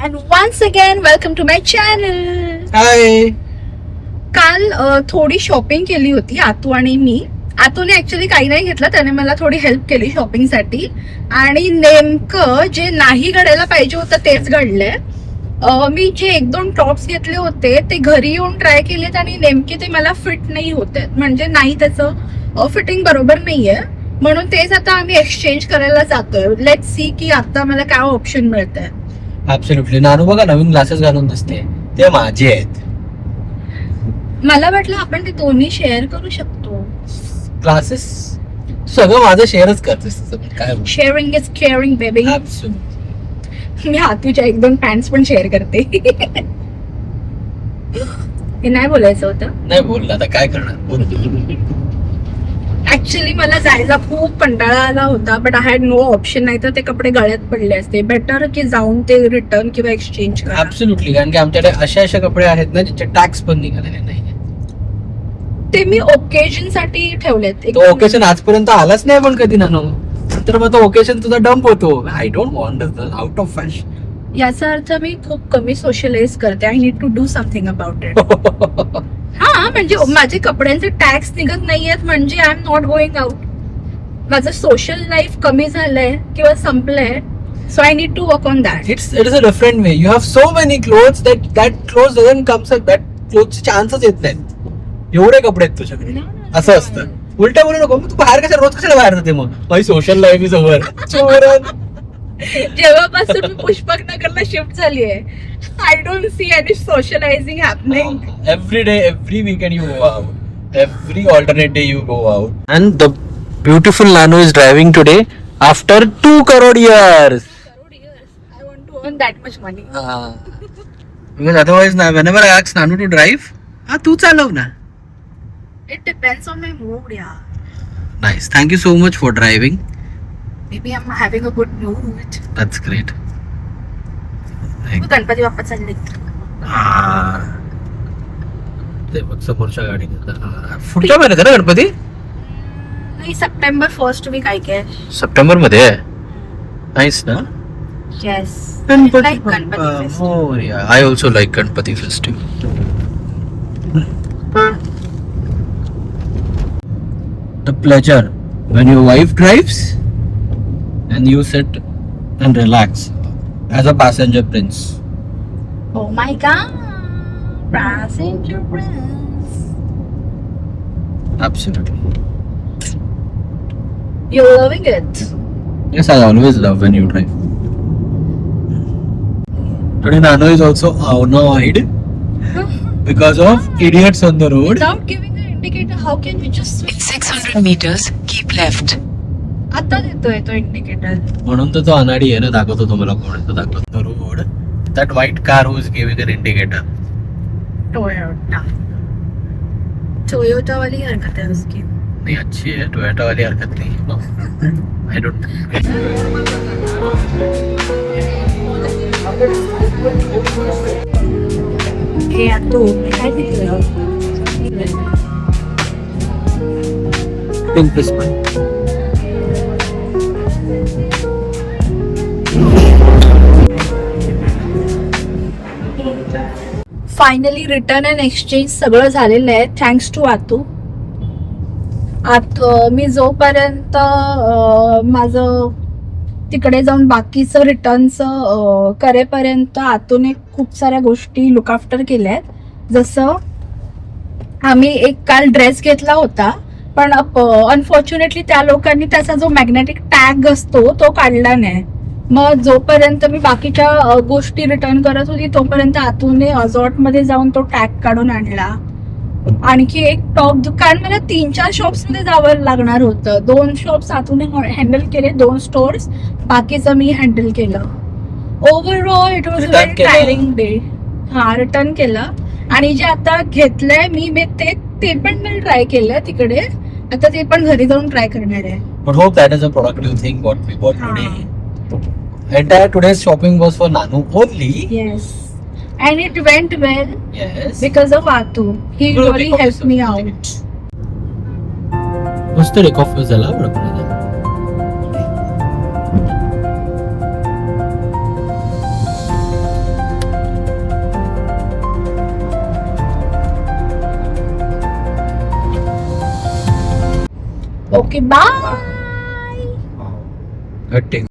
And once again, welcome to my channel. हाय. काल थोडी shopping केली होती आतू आणि मी. आतूने ऍक्च्युली काही नाही घेतलं, त्याने मला थोडी हेल्प केली शॉपिंगसाठी आणि नेमकं जे नाही घडायला पाहिजे होतं तेच घडलंय. मी जे 1-2 टॉप्स घेतले होते ते घरी येऊन ट्राय केलेत आणि नेमके ते मला फिट नाही होते, म्हणजे नाही त्याचं फिटिंग बरोबर नाहीये. म्हणून तेच आता आम्ही एक्सचेंज करायला जातोय. लेट्स सी की आता मला काय ऑप्शन मिळतंय. ऍब्सोल्युटली. नानू बघा नवीन ग्लासेस घालून दिसते, ते माझे आहेत. मला वाटलं आपण ते दोन्ही शेअर करू शकतो. ग्लासेस सगळं माझं शेअरच करतेस काय. Sharing is caring baby. Absolutely. मी हातूच्या 1-2 पॅन्ट्स पण शेअर करते. हे नाही बोलायचं होतं. नाही बोलला आता काय करणार. ऍक्च्युली मला जायला खूप कंटाळा आला होता, but I had no option. नाही तर ते कपडे गळ्यात पडले असते. बेटर की जाऊन ते रिटर्न किंवा एक्सचेंज करा. ऍब्सोल्युटली. कारण की आमच्याकडे अशा कपडे आहेत ना ज्याचे टॅक्स पण निघालेले नाही. ते मी ओकेजन साठी ठेवलेत. तो ओकेशन आजपर्यंत आलाच नाही पण कधी नानू. तर मग तो ओकेशन तुझा डंप होतो. I don't want out of fashion. याचा अर्थ मी खूप कमी सोशलाइज करते. I need to do something about it. हा, म्हणजे माझे कपड्यांचे टॅक्स निघत नाहीयेत म्हणजे I am not going out. माझं सोशल लाईफ कमी झालंय किंवा संपलंय. So I need to work on that. It is a different way. You have so many clothes that clothes doesn't come, that clothes चान्सच येत नाहीत. एवढे कपडे आहेत तुझ्याकडे. असं असतं. उलटा बोलू नको. तू बाहेर रोज कशाला बाहेर जाते मग. माझी सोशल लाईफ इज ओव्हर. जेव्हापासून मी पुष्पक नगरला शिफ्ट झाली आहे, I don't see any socialising happening. Every day, every weekend you go out. Every alternate day you go out. And the beautiful Nano is driving today after 2 crore years. I want to earn that much money. Because otherwise, whenever I ask Nanu to drive, तू चालव ना. It depends on my mood, yeah. Nice. Thank you so much for driving. Maybe I'm having a good mood. That's great. Ganpati Bappa चालले. ते बघ समोरच्या गाडी. पुढच्या महिन्यात आहे ना गणपती. नाही, सप्टेंबर 1st वीक आहे काय. सप्टेंबर मध्ये आहे. नाईस ना. Yes. Ganpati. Ganpati. Oh yeah, I also like Ganpati festival. The pleasure when your wife drives and you sit and relax as a passenger prince. Oh my god. Passenger prince. Absolutely. You're loving it. Yes, I always love when you drive. Today Nano is also annoyed because of idiots on the road. Without giving an indicator, how can you just switch? In 600 meters, keep left. आता देतोय तो indicator. म्हणून तर तो अनाडी आहे ना. दाखवतो तुम्हाला कोण आहे तो. दाखवतो road. That white car who is giving an indicator. Toyota वाली हरकत है उसकी. नहीं अच्छी है. टोयोटा वाली हरकत नहीं. I don't. हे आतू काय दिसलं. पिंक प्रिस्मन. फायनली रिटर्न अँड एक्सचेंज सगळं झालेलं आहे. Thanks to आतू. मी जोपर्यंत माझं तिकडे जाऊन बाकीचं रिटर्नचं करेपर्यंत आतूने खूप साऱ्या गोष्टी लुक आफ्टर केल्या आहेत. जसं आम्ही एक काल ड्रेस घेतला होता, पण अनफॉर्च्युनेटली त्या लोकांनी त्याचा जो मॅग्नेटिक टॅग असतो तो काढला नाही. मग जोपर्यंत मी बाकीच्या गोष्टी रिटर्न करत होती तोपर्यंत आतूने अजॉर्ट मध्ये जाऊन तो टॅग काढून आणला. आणखी एक टॉप दुकान मला 3-4 शॉप्स मध्ये जावं लागणार होतं. 2 शॉप्स आतूने हँडल केले, 2 स्टोर्स. बाकीचं मी हँडल केलं. Overall it was a very tiring day. हा, रिटर्न केलं. आणि जे आता घेतलंय मी ते पण मी ट्राय केलं तिकडे. आता ते पण घरी जाऊन ट्राय करणार आहे. But hope that is a productive thing what we bought today. Entire today's shopping was for Nanu only. Yes. And it went well. Yes. Because of Atu. He really helped me out. मस्त take off झाला बरोबर. Okay bye. हट्टे